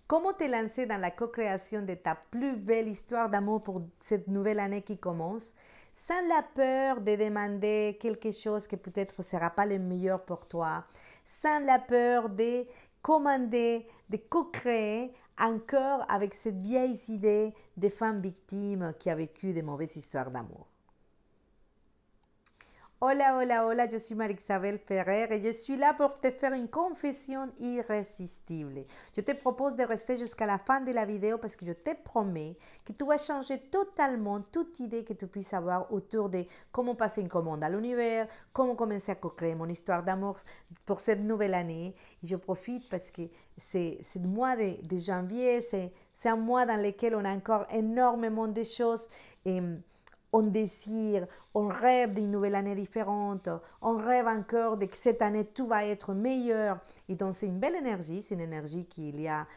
Comment te lancer dans la co-création de ta plus belle histoire d'amour pour cette nouvelle année qui commence, sans la peur de demander quelque chose qui peut-être ne sera pas le meilleur pour toi, sans la peur de commander, de co-créer encore avec cette vieille idée des femmes victimes qui a vécu de mauvaises histoires d'amour. Hola, hola, hola, je suis Marie-Isabelle Ferrer et je suis là pour te faire une confession irrésistible. Je te propose de rester jusqu'à la fin de la vidéo parce que je te promets que tu vas changer totalement toute idée que tu puisses avoir autour de comment passer une commande à l'univers, comment commencer à co-créer mon histoire d'amour pour cette nouvelle année. Et je profite parce que c'est le mois de janvier, c'est un mois dans lequel on a encore énormément de choses. Et, on désire, on rêve d'une nouvelle année différente, on rêve encore de que cette année tout va être meilleur. Et donc c'est une belle énergie, c'est une énergie qu'il y a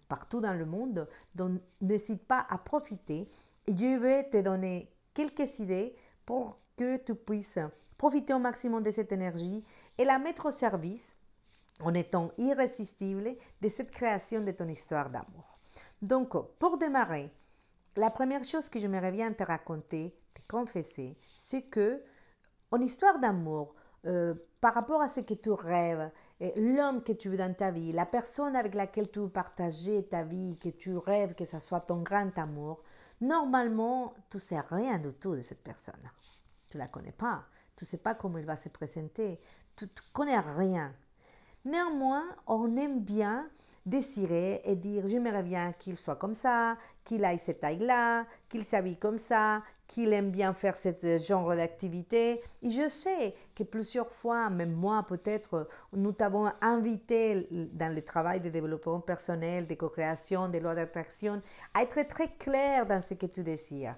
partout dans le monde. Donc n'hésite pas à profiter. Et je vais te donner quelques idées pour que tu puisses profiter au maximum de cette énergie et la mettre au service en étant irrésistible de cette création de ton histoire d'amour. Donc pour démarrer, la première chose que j'aimerais bien te raconter, te confesser, c'est que en histoire d'amour, par rapport à ce que tu rêves, l'homme que tu veux dans ta vie, la personne avec laquelle tu veux partager ta vie, que tu rêves que ça soit ton grand amour, normalement, tu ne sais rien du tout de cette personne. Tu ne la connais pas, tu ne sais pas comment il va se présenter, tu ne connais rien. Néanmoins, on aime bien désirer et dire j'aimerais bien qu'il soit comme ça, qu'il aille cette taille-là, qu'il s'habille comme ça, qu'il aime bien faire ce genre d'activité. Et je sais que plusieurs fois, même moi peut-être, nous t'avons invité dans le travail de développement personnel, de co-création, de loi d'attraction, à être très clair dans ce que tu désires.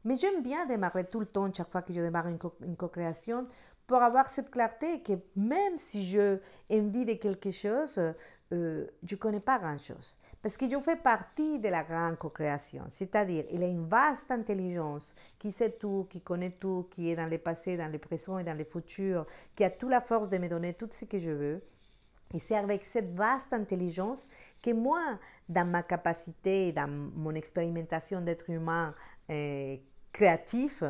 Mais j'aime bien démarrer tout le temps, chaque fois que je démarre une co-création, pour avoir cette clarté que même si je envie de quelque chose, je ne connais pas grand-chose. Parce que je fais partie de la grande co-création. C'est-à-dire, il a une vaste intelligence qui sait tout, qui connaît tout, qui est dans le passé, dans le présent et dans le futur, qui a toute la force de me donner tout ce que je veux. Et c'est avec cette vaste intelligence que moi, dans ma capacité, dans mon expérimentation d'être humain créatif,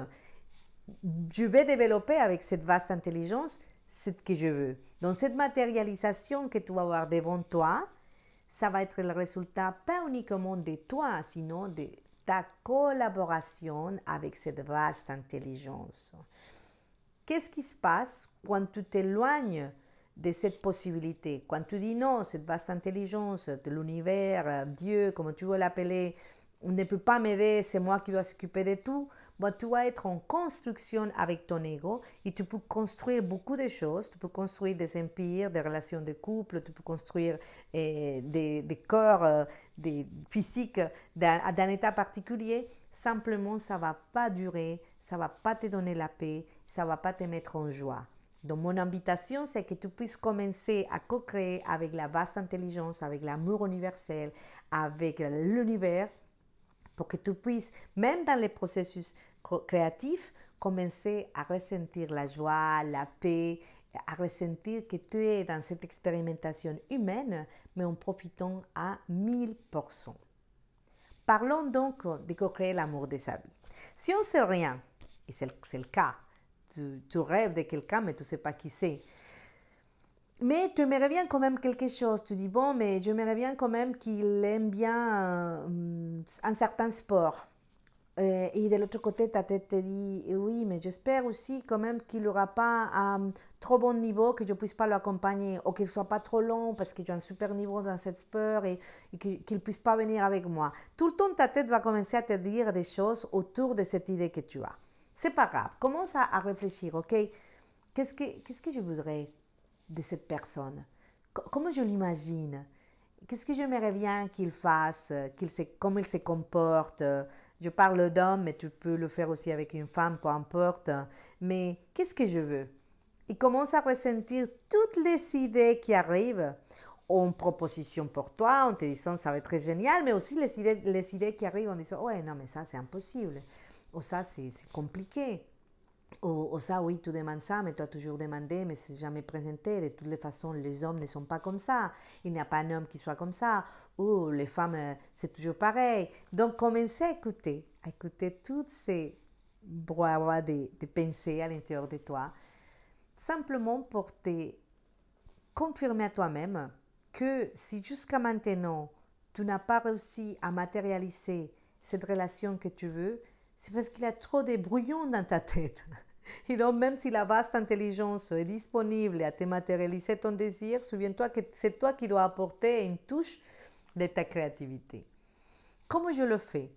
je vais développer avec cette vaste intelligence ce que je veux. Donc cette matérialisation que tu vas avoir devant toi, ça va être le résultat pas uniquement de toi, sinon de ta collaboration avec cette vaste intelligence. Qu'est-ce qui se passe quand tu t'éloignes de cette possibilité? Quand tu dis non, cette vaste intelligence de l'univers, Dieu, comme tu veux l'appeler, ne peut pas m'aider, c'est moi qui dois s'occuper de tout. Bon, tu vas être en construction avec ton ego et tu peux construire beaucoup de choses. Tu peux construire des empires, des relations de couple, tu peux construire des corps des physiques d'un état particulier. Simplement, ça ne va pas durer, ça ne va pas te donner la paix, ça ne va pas te mettre en joie. Donc, mon invitation, c'est que tu puisses commencer à co-créer avec la vaste intelligence, avec l'amour universel, avec l'univers, pour que tu puisses, même dans les processus créatifs, commencer à ressentir la joie, la paix, à ressentir que tu es dans cette expérimentation humaine, mais en profitant à 1000%. Parlons donc de co-créer l'amour de sa vie. Si on ne sait rien, et c'est le cas, tu rêves de quelqu'un, mais tu ne sais pas qui c'est, mais tu aimerais bien quand même quelque chose. Tu dis, bon, mais j'aimerais bien quand même qu'il aime bien un certain sport. Et de l'autre côté, ta tête te dit, oui, mais j'espère aussi quand même qu'il n'aura pas un trop bon niveau, que je ne puisse pas l'accompagner, ou qu'il ne soit pas trop long parce que j'ai un super niveau dans cette sport et qu'il ne puisse pas venir avec moi. Tout le temps, ta tête va commencer à te dire des choses autour de cette idée que tu as. C'est pas grave. Commence à réfléchir, ok? Qu'est-ce que je voudrais de cette personne? Comment je l'imagine? Qu'est-ce que j'aimerais bien qu'il fasse? Comment il se comporte? Je parle d'homme, mais tu peux le faire aussi avec une femme, peu importe. Mais qu'est-ce que je veux? Il commence à ressentir toutes les idées qui arrivent en proposition pour toi, en te disant ça va être très génial, mais aussi les idées qui arrivent en disant ouais, non, mais ça c'est impossible, ou ça c'est compliqué. Ou ça, oui, tu demandes ça, mais tu as toujours demandé, mais c'est jamais présenté. De toutes les façons, les hommes ne sont pas comme ça. Il n'y a pas un homme qui soit comme ça. Ou les femmes, c'est toujours pareil. Donc, commencez à écouter toutes ces brouhahas de pensées à l'intérieur de toi, simplement pour te confirmer à toi-même que si jusqu'à maintenant, tu n'as pas réussi à matérialiser cette relation que tu veux, c'est parce qu'il y a trop de brouillons dans ta tête. Et donc, même si la vaste intelligence est disponible à te matérialiser ton désir, souviens-toi que c'est toi qui dois apporter une touche de ta créativité. Comment je le fais?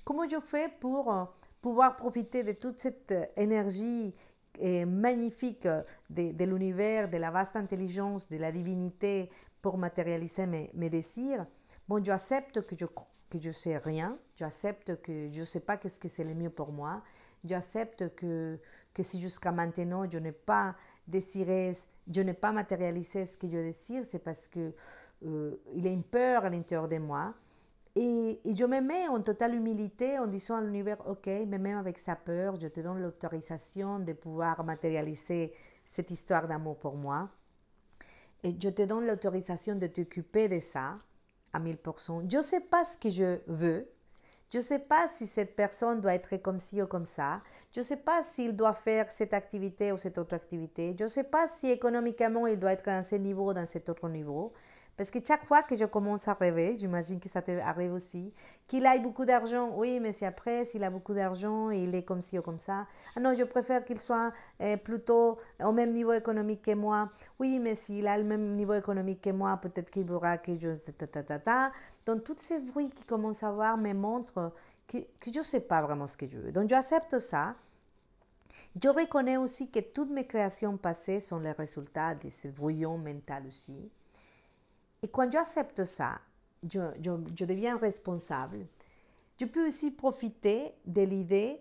Comment je fais pour pouvoir profiter de toute cette énergie magnifique de l'univers, de la vaste intelligence, de la divinité pour matérialiser mes désirs? Bon, j'accepte que je sais rien, j'accepte que je ne sais pas qu'est-ce que c'est le mieux pour moi, j'accepte que si jusqu'à maintenant je n'ai pas désiré, je n'ai pas matérialisé ce que je désire, c'est parce que il y a une peur à l'intérieur de moi. Et je me mets en totale humilité en disant à l'univers, ok, mais même avec sa peur, je te donne l'autorisation de pouvoir matérialiser cette histoire d'amour pour moi. Et je te donne l'autorisation de t'occuper de ça à 1000%. Je ne sais pas ce que je veux. Je ne sais pas si cette personne doit être comme ci ou comme ça. Je ne sais pas s'il doit faire cette activité ou cette autre activité. Je ne sais pas si économiquement il doit être dans ce niveau ou dans cet autre niveau. Parce que chaque fois que je commence à rêver, j'imagine que ça t'arrive aussi, qu'il ait beaucoup d'argent, oui, mais si après, s'il a beaucoup d'argent, il est comme ci ou comme ça. Ah non, je préfère qu'il soit plutôt au même niveau économique que moi. Oui, mais s'il a le même niveau économique que moi, peut-être qu'il aura quelque chose de ta. Donc, tous ces bruits qui commencent à avoir me montrent que je ne sais pas vraiment ce que je veux. Donc, j'accepte ça. Je reconnais aussi que toutes mes créations passées sont les résultats de ce brouillon mental aussi. Et quand j'accepte ça, je deviens responsable. Je peux aussi profiter de l'idée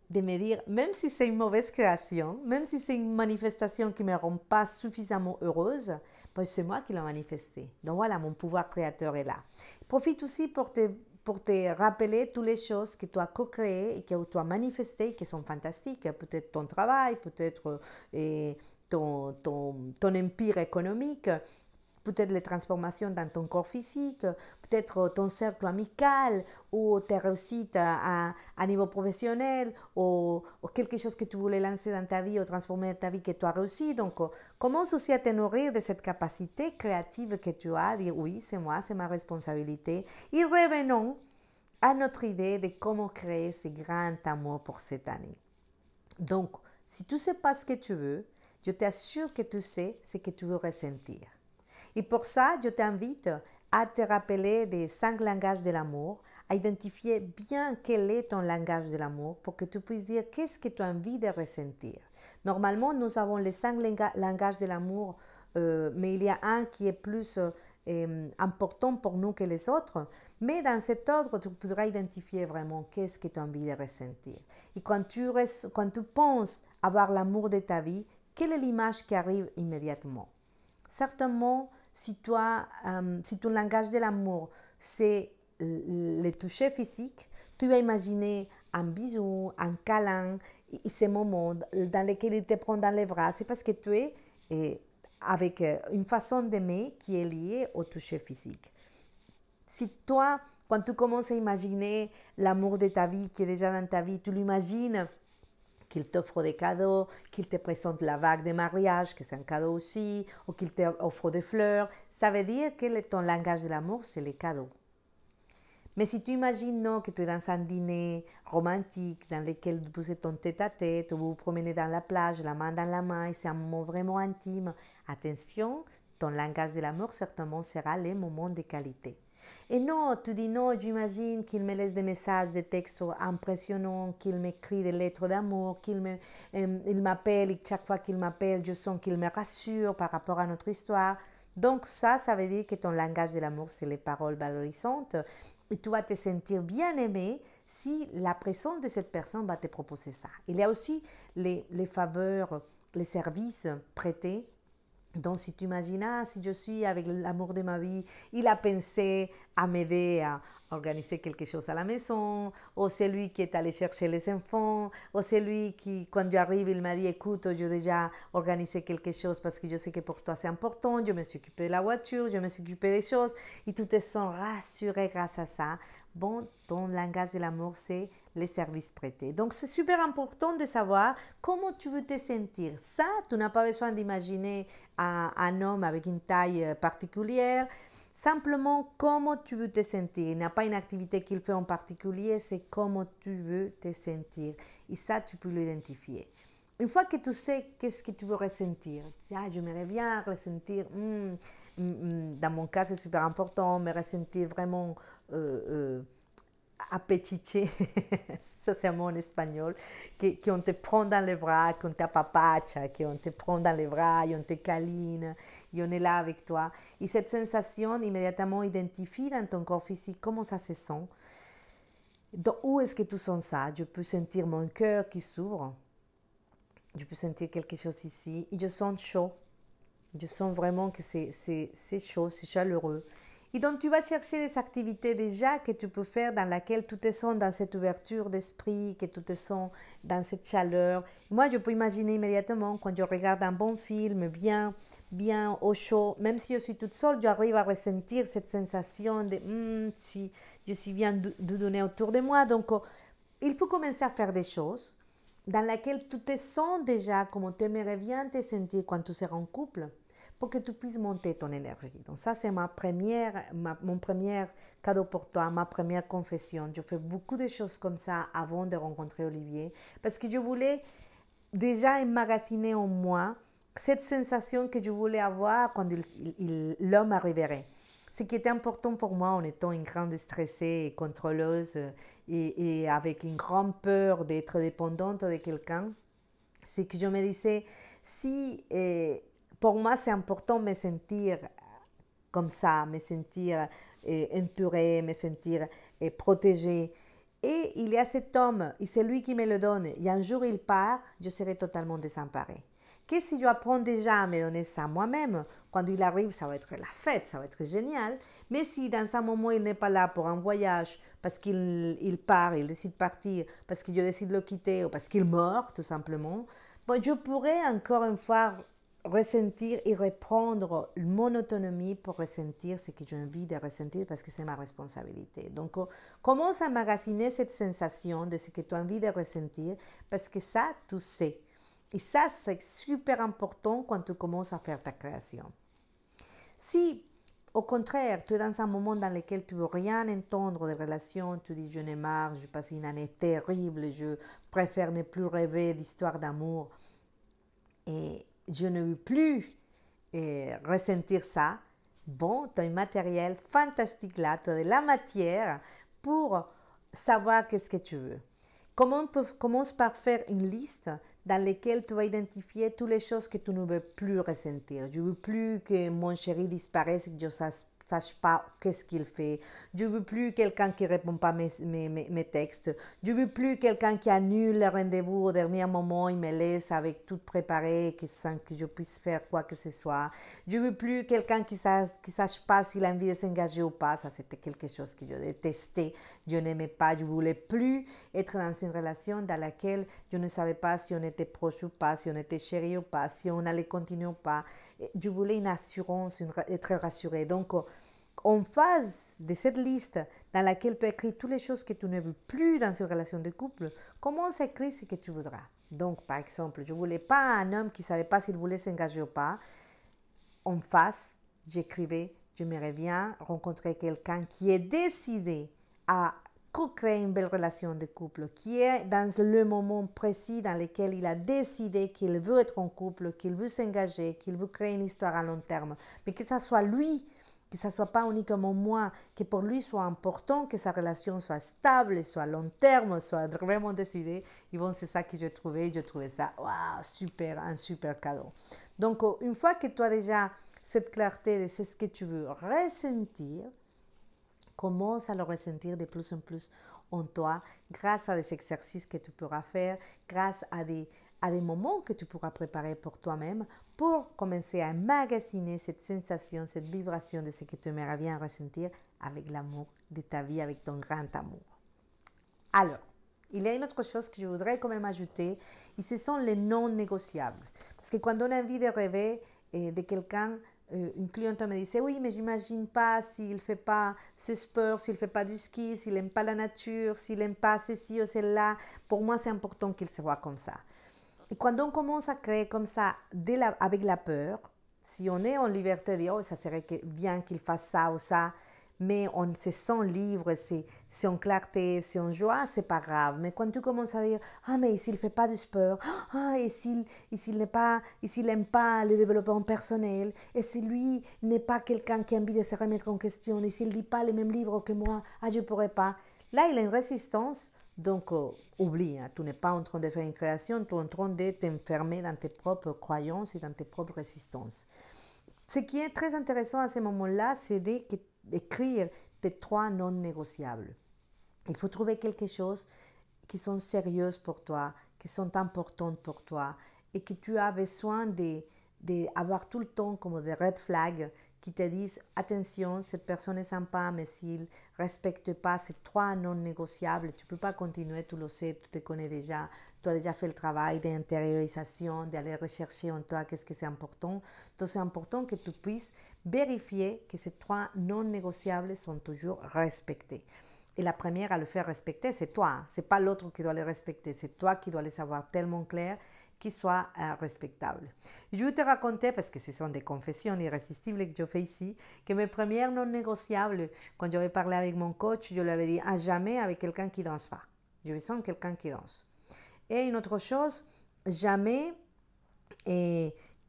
de me dire, même si c'est une mauvaise création, même si c'est une manifestation qui ne me rend pas suffisamment heureuse, ben c'est moi qui l'ai manifestée. Donc voilà, mon pouvoir créateur est là. Profite aussi pour te rappeler toutes les choses que tu as co-créées et que tu as manifestées, qui sont fantastiques. Peut-être ton travail, peut-être ton empire économique, peut-être les transformations dans ton corps physique, peut-être ton cercle amical ou tes réussites à niveau professionnel ou quelque chose que tu voulais lancer dans ta vie ou transformer dans ta vie que tu as réussi. Donc, commence aussi à te nourrir de cette capacité créative que tu as, dire oui, c'est moi, c'est ma responsabilité. Et revenons à notre idée de comment créer ce grand amour pour cette année. Donc, si tu ne sais pas ce que tu veux, je t'assure que tu sais ce que tu veux ressentir. Et pour ça, je t'invite à te rappeler des 5 langages de l'amour, à identifier bien quel est ton langage de l'amour pour que tu puisses dire qu'est-ce que tu as envie de ressentir. Normalement, nous avons les 5 langages de l'amour, mais il y a un qui est plus important pour nous que les autres. Mais dans cet ordre, tu pourras identifier vraiment qu'est-ce que tu as envie de ressentir. Et quand tu penses avoir l'amour de ta vie, quelle est l'image qui arrive immédiatement? Certainement, si ton langage de l'amour, c'est le toucher physique, tu vas imaginer un bisou, un câlin, et ces moments dans lesquels il te prend dans les bras. C'est parce que tu es avec une façon d'aimer qui est liée au toucher physique. Si toi, quand tu commences à imaginer l'amour de ta vie qui est déjà dans ta vie, tu l'imagines qu'il t'offre des cadeaux, qu'il te présente la bague de mariage, que c'est un cadeau aussi, ou qu'il t'offre des fleurs, ça veut dire que ton langage de l'amour, c'est les cadeaux. Mais si tu imagines non, que tu es dans un dîner romantique dans lequel vous êtes en tête-à-tête, ou vous vous promenez dans la plage, la main dans la main, et c'est un moment vraiment intime, attention, ton langage de l'amour certainement sera les moments de qualité. Et non, tu dis non, j'imagine qu'il me laisse des messages, des textes impressionnants, qu'il m'écrit des lettres d'amour, il m'appelle et chaque fois qu'il m'appelle, je sens qu'il me rassure par rapport à notre histoire. Donc ça veut dire que ton langage de l'amour, c'est les paroles valorisantes. Et tu vas te sentir bien aimé si la présence de cette personne va te proposer ça. Il y a aussi les faveurs, les services prêtés. Donc, si tu imagines, si je suis avec l'amour de ma vie, il a pensé à m'aider organiser quelque chose à la maison, ou c'est lui qui est allé chercher les enfants, ou c'est lui qui, quand j'arrive, il m'a dit, écoute, j'ai déjà organisé quelque chose parce que je sais que pour toi c'est important, je me suis occupée de la voiture, je me suis occupée des choses, et tu te sens rassuré grâce à ça. Bon, ton langage de l'amour, c'est les services prêtés. Donc, c'est super important de savoir comment tu veux te sentir. Ça, tu n'as pas besoin d'imaginer un homme avec une taille particulière. Simplement, comment tu veux te sentir. Il n'y a pas une activité qu'il fait en particulier, c'est comment tu veux te sentir. Et ça, tu peux l'identifier. Une fois que tu sais qu'est-ce que tu veux ressentir, ah, j'aimerais bien ressentir, dans mon cas c'est super important, me ressentir vraiment appétité, ça c'est un mot en espagnol, qu'on te prend dans les bras, qu'on t'apapacha, qu'on te prend dans les bras, et on te câline, et on est là avec toi. Et cette sensation, immédiatement identifie dans ton corps physique comment ça se sent. Donc, où est-ce que tu sens ça? Je peux sentir mon cœur qui s'ouvre, je peux sentir quelque chose ici, et je sens chaud. Je sens vraiment que c'est chaud, c'est chaleureux. Et donc, tu vas chercher des activités déjà que tu peux faire dans lesquelles tu te sens dans cette ouverture d'esprit, que tu te sens dans cette chaleur. Moi, je peux imaginer immédiatement, quand je regarde un bon film, bien au chaud, même si je suis toute seule, j'arrive à ressentir cette sensation de si je suis bien donné autour de moi. Donc, il faut commencer à faire des choses dans lesquelles tu te sens déjà comme tu aimerais bien te sentir quand tu seras en couple, pour que tu puisses monter ton énergie. Donc ça, c'est mon premier cadeau pour toi, ma première confession. Je fais beaucoup de choses comme ça avant de rencontrer Olivier, parce que je voulais déjà emmagasiner en moi cette sensation que je voulais avoir quand l'homme arriverait. Ce qui était important pour moi en étant une grande stressée et contrôleuse et avec une grande peur d'être dépendante de quelqu'un, c'est que je me disais, si pour moi c'est important de me sentir comme ça, me sentir entourée, me sentir protégée. Et il y a cet homme, et c'est lui qui me le donne, et un jour il part, je serai totalement désemparée. Que si je apprends déjà à me donner ça moi-même, quand il arrive, ça va être la fête, ça va être génial. Mais si dans un moment il n'est pas là pour un voyage, parce qu'il part, il décide de partir, parce que je décide de le quitter, ou parce qu'il meurt tout simplement, bon, je pourrais encore une fois ressentir et reprendre mon autonomie pour ressentir ce que j'ai envie de ressentir parce que c'est ma responsabilité. Donc, commence à magasiner cette sensation de ce que tu as envie de ressentir parce que ça, tu sais. Et ça, c'est super important quand tu commences à faire ta création. Si, au contraire, tu es dans un moment dans lequel tu ne veux rien entendre des relations, tu dis je n'ai marre, j'ai passé une année terrible, je préfère ne plus rêver d'histoires d'amour et je ne veux plus ressentir ça, bon, tu as un matériel fantastique là, tu as de la matière pour savoir qu'est-ce que tu veux. Commence par faire une liste dans laquelle tu vas identifier toutes les choses que tu ne veux plus ressentir. Je ne veux plus que mon chéri disparaisse et que je sache pas qu'est-ce qu'il fait. Je ne veux plus quelqu'un qui ne répond pas mes textes. Je ne veux plus quelqu'un qui annule le rendez-vous au dernier moment et me laisse avec tout préparé sans que je puisse faire quoi que ce soit. Je ne veux plus quelqu'un qui sache pas s'il a envie de s'engager ou pas. Ça, c'était quelque chose que je détestais. Je n'aimais pas. Je ne voulais plus être dans une relation dans laquelle je ne savais pas si on était proche ou pas, si on était chéri ou pas, si on allait continuer ou pas. Je voulais une assurance, être rassurée. Donc, en face de cette liste dans laquelle tu as écrit toutes les choses que tu ne veux plus dans une relation de couple, commence à écrire ce que tu voudras. Donc, par exemple, je ne voulais pas un homme qui ne savait pas s'il voulait s'engager ou pas. En face, j'écrivais, j'aimerais bien rencontrer quelqu'un qui est décidé à co-créer une belle relation de couple, qui est dans le moment précis dans lequel il a décidé qu'il veut être en couple, qu'il veut s'engager, qu'il veut créer une histoire à long terme, mais que ça soit lui, que ça soit pas uniquement moi, que pour lui soit important que sa relation soit stable, soit à long terme, soit vraiment décidée. Et bon, c'est ça que j'ai trouvé. Je trouvais ça, waouh, super, un super cadeau. Donc, une fois que tu as déjà cette clarté de ce que tu veux ressentir, commence à le ressentir de plus en plus en toi grâce à des exercices que tu pourras faire, grâce à à des moments que tu pourras préparer pour toi-même pour commencer à emmagasiner cette sensation, cette vibration de ce que tu aimerais bien ressentir avec l'amour de ta vie, avec ton grand amour. Alors, il y a une autre chose que je voudrais quand même ajouter, et ce sont les non négociables. Parce que quand on a envie de rêver de quelqu'un, une cliente me disait, oui, mais j'imagine pas s'il ne fait pas ce sport, s'il ne fait pas du ski, s'il n'aime pas la nature, s'il n'aime pas ceci ou cela. Pour moi, c'est important qu'il se voit comme ça. Et quand on commence à créer comme ça, avec la peur, si on est en liberté de dire, oh, ça serait bien qu'il fasse ça ou ça, mais on se sent libre, c'est en clarté, c'est en joie, c'est pas grave. Mais quand tu commences à dire, ah, mais s'il ne fait pas du sport, ah, et s'il n'aime pas le développement personnel, et si lui n'est pas quelqu'un qui a envie de se remettre en question, et s'il ne lit pas les mêmes livres que moi, ah, je ne pourrais pas. Là, il y a une résistance. Donc, oublie, hein, tu n'es pas en train de faire une création, tu es en train de t'enfermer dans tes propres croyances et dans tes propres résistances. Ce qui est très intéressant à ce moment-là, c'est d'écrire tes 3 non négociables. Il faut trouver quelque chose qui sont sérieuses pour toi, qui sont importantes pour toi et que tu as besoin d'avoir tout le temps comme des red flags qui te disent attention, cette personne est sympa, mais s'il ne respecte pas ces 3 non négociables, tu ne peux pas continuer, tu le sais, tu te connais déjà, tu as déjà fait le travail d'intériorisation, d'aller rechercher en toi qu'est-ce que c'est important. Donc c'est important que tu puisses vérifier que ces 3 non négociables sont toujours respectés. Et la première à le faire respecter, c'est toi. Ce n'est pas l'autre qui doit les respecter, c'est toi qui dois les savoir tellement clair qu'ils soient respectables. Je vais te raconter, parce que ce sont des confessions irrésistibles que je fais ici, que mes premières non négociables, quand j'avais parlé avec mon coach, je lui avais dit à jamais avec quelqu'un qui ne danse pas. J'ai besoin de quelqu'un qui danse. Et une autre chose, jamais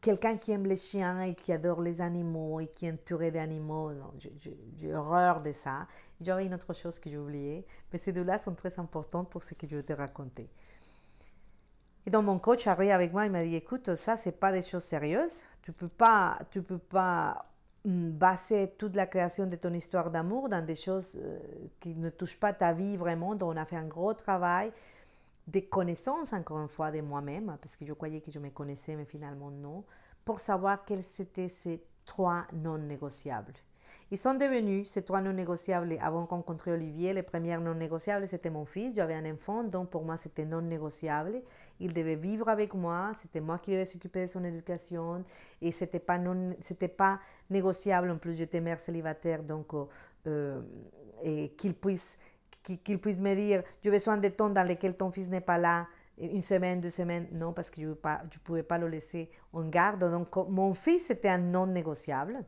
quelqu'un qui aime les chiens et qui adore les animaux et qui est entouré d'animaux. Non, j'ai horreur de ça. J'avais une autre chose que j'ai oubliée, mais ces deux-là sont très importantes pour ce que je vais te raconter. Et donc mon coach a ri avec moi, il m'a dit, écoute, ça, c'est pas des choses sérieuses. Tu peux pas baser toute la création de ton histoire d'amour dans des choses qui ne touchent pas ta vie vraiment. Donc on a fait un gros travail de connaissance, encore une fois, de moi-même, parce que je croyais que je me connaissais, mais finalement non, pour savoir quels étaient ces 3 non négociables. Ils sont devenus ces 3 non négociables avant de rencontrer Olivier. Les premières non négociables, c'était mon fils. J'avais un enfant, donc pour moi, c'était non négociable. Il devait vivre avec moi. C'était moi qui devais s'occuper de son éducation. Et c'était pas négociable. En plus, j'étais mère célibataire, donc et qu'il puisse me dire, j'ai besoin de temps dans lequel ton fils n'est pas là, une semaine, 2 semaines, non, parce que je ne pouvais pas le laisser en garde. Donc, mon fils était un non négociable.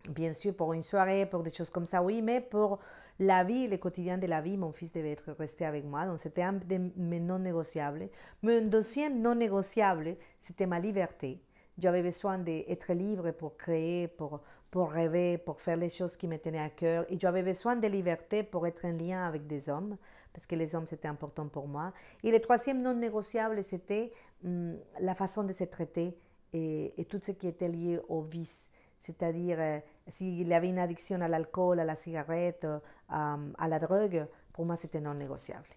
Bien sûr, pour une soirée, pour des choses comme ça, oui, mais pour la vie, le quotidien de la vie, mon fils devait resté avec moi. Donc, c'était un de mes non négociables. Mais un deuxième non négociable, c'était ma liberté. J'avais besoin d'être libre pour créer, pour rêver, pour faire les choses qui me tenaient à cœur. Et j'avais besoin de liberté pour être en lien avec des hommes, parce que les hommes, c'était important pour moi. Et le troisième non négociable, c'était la façon de se traiter et tout ce qui était lié au vice. C'est-à-dire, s'il y avait une addiction à l'alcool, à la cigarette, à la drogue, pour moi, c'était non négociable.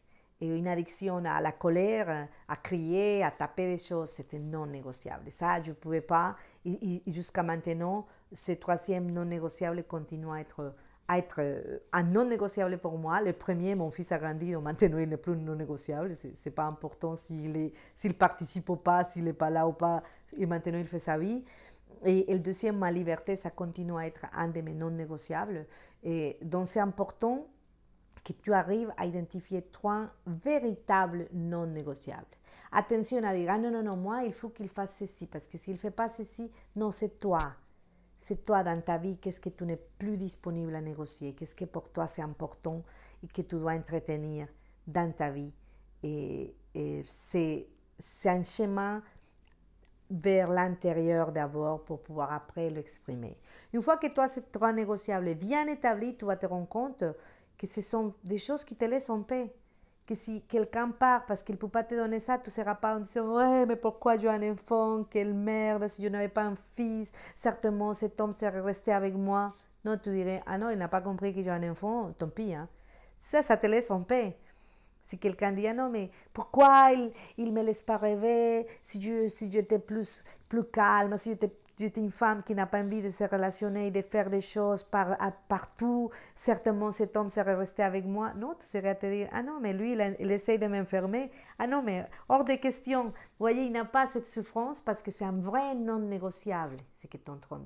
Et une addiction à la colère, à crier, à taper des choses, c'était non négociable. Ça, je ne pouvais pas. Et jusqu'à maintenant, ce troisième non négociable continue à être un non négociable pour moi. Le premier, mon fils a grandi, donc maintenant il n'est plus non négociable. Ce n'est pas important s'il participe ou pas, s'il n'est pas là ou pas. Et maintenant, il fait sa vie. Et le deuxième, ma liberté, ça continue à être un de mes non négociables. Et donc, c'est important que tu arrives à identifier 3 véritables non négociables. Attention à dire, ah non, non, non, moi, il faut qu'il fasse ceci, parce que s'il ne fait pas ceci, non, c'est toi. C'est toi dans ta vie, qu'est-ce que tu n'es plus disponible à négocier, qu'est-ce que pour toi c'est important et que tu dois entretenir dans ta vie. Et c'est un chemin vers l'intérieur d'abord pour pouvoir après l'exprimer. Une fois que toi, ces 3 négociables bien établis, tu vas te rendre compte que ce sont des choses qui te laissent en paix. Que si quelqu'un part parce qu'il ne peut pas te donner ça, tu ne seras pas en disant « Ouais, mais pourquoi j'ai un enfant? Quelle merde, si je n'avais pas un fils, certainement cet homme serait resté avec moi. » Non, tu dirais « Ah non, il n'a pas compris que j'ai un enfant, tant pis. Hein. » Ça te laisse en paix. Si quelqu'un dit, ah non, mais pourquoi il me laisse pas rêver si j'étais plus calme, si j'étais une femme qui n'a pas envie de se relationner et de faire des choses partout, certainement cet homme serait resté avec moi. Non, tu serais à te dire, ah non, mais lui, il essaye de m'enfermer. Ah non, mais hors de question. Vous voyez, il n'a pas cette souffrance parce que c'est un vrai non négociable, ce que tu es en train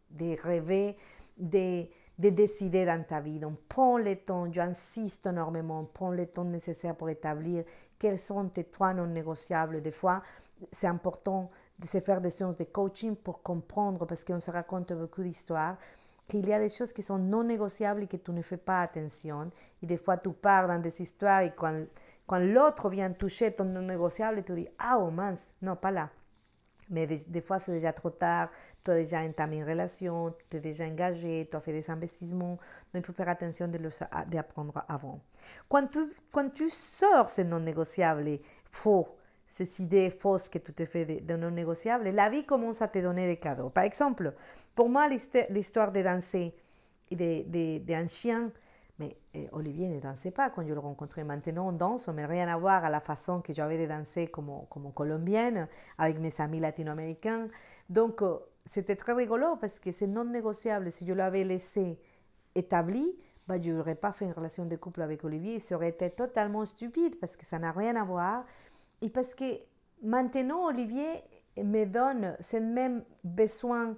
de rêver, de décider dans ta vie. Donc, prends le temps, j'insiste énormément, prends le temps nécessaire pour établir quels sont tes trois non négociables. Des fois, c'est important de se faire des séances de coaching pour comprendre, parce qu'on se raconte beaucoup d'histoires, qu'il y a des choses qui sont non négociables et que tu ne fais pas attention. Et des fois, tu pars dans des histoires et quand l'autre vient toucher ton non négociable, tu dis, ah oh mince, non, pas là. Mais des fois, c'est déjà trop tard, tu as déjà entamé une relation, tu es déjà engagé, tu as fait des investissements, donc il faut faire attention d'apprendre avant. Quand tu sors ces non négociables faux, ces idées fausses que tu te fais de non négociables, la vie commence à te donner des cadeaux. Par exemple, pour moi, l'histoire de danser d'un chien, mais Olivier ne dansait pas quand je le rencontrais. Maintenant, on danse, mais rien à voir à la façon que j'avais de danser comme colombienne, avec mes amis latino-américains. Donc, c'était très rigolo parce que c'est non négociable. Si je l'avais laissé établi, bah, je n'aurais pas fait une relation de couple avec Olivier. Ça aurait été totalement stupide parce que ça n'a rien à voir. Et parce que maintenant, Olivier me donne ce même besoin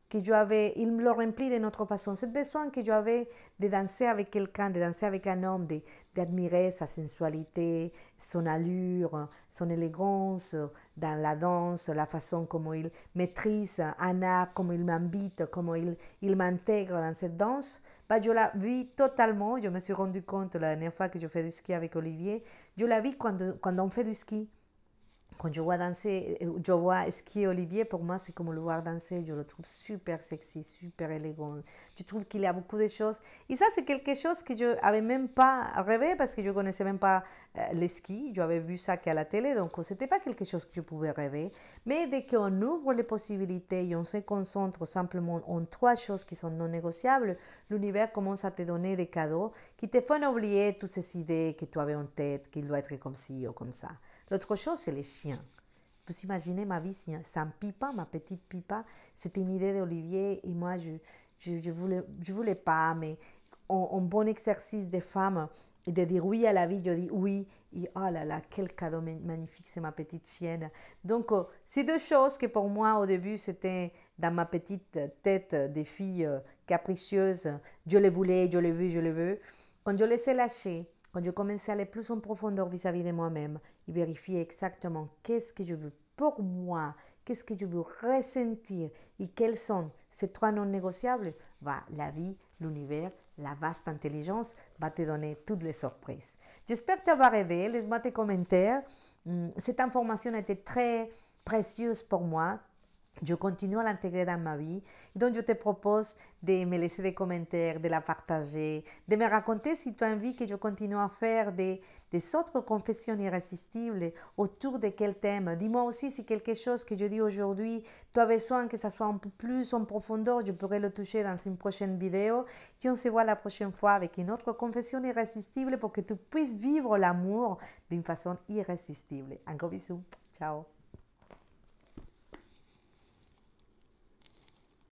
que j'avais, il me le remplit de notre façon. Ce besoin que j'avais de danser avec quelqu'un, de danser avec un homme, d'admirer sa sensualité, son allure, son élégance dans la danse, la façon comme il maîtrise un art, comme il m'invite, comme il m'intègre dans cette danse, bah, je la vis totalement. Je me suis rendu compte la dernière fois que je fais du ski avec Olivier, je la vis quand on fait du ski. Quand je vois danser, je vois skier Olivier, pour moi, c'est comme le voir danser. Je le trouve super sexy, super élégant. Je trouve qu'il y a beaucoup de choses. Et ça, c'est quelque chose que je n'avais même pas rêvé parce que je ne connaissais même pas les skis. J'avais vu ça qu'à la télé, donc ce n'était pas quelque chose que je pouvais rêver. Mais dès qu'on ouvre les possibilités et on se concentre simplement en trois choses qui sont non négociables, l'univers commence à te donner des cadeaux qui te font oublier toutes ces idées que tu avais en tête, qu'il doit être comme ci ou comme ça. L'autre chose, c'est les chiens. Vous imaginez ma vie sans Pipa, ma petite Pipa, c'était une idée d'Olivier et moi, je voulais pas, mais en bon exercice de femme, et de dire oui à la vie, je dis oui, et oh là là, quel cadeau magnifique, c'est ma petite chienne. Donc, c'est deux choses que pour moi, au début, c'était dans ma petite tête des filles capricieuses, je les voulais, je les veux, je les veux. Quand je les ai lâchées, quand je commençais à aller plus en profondeur vis-à-vis de moi-même et vérifier exactement qu'est-ce que je veux pour moi, qu'est-ce que je veux ressentir et quels sont ces trois non négociables, la vie, l'univers, la vaste intelligence va te donner toutes les surprises. J'espère t'avoir aidé. Laisse-moi tes commentaires. Cette information était très précieuse pour moi. Je continue à l'intégrer dans ma vie. Donc, je te propose de me laisser des commentaires, de la partager, de me raconter si tu as envie que je continue à faire des autres confessions irrésistibles autour de quel thème. Dis-moi aussi si quelque chose que je dis aujourd'hui, tu as besoin que ça soit un peu plus en profondeur, je pourrais le toucher dans une prochaine vidéo. Et on se voit la prochaine fois avec une autre confession irrésistible pour que tu puisses vivre l'amour d'une façon irrésistible. Un gros bisou. Ciao.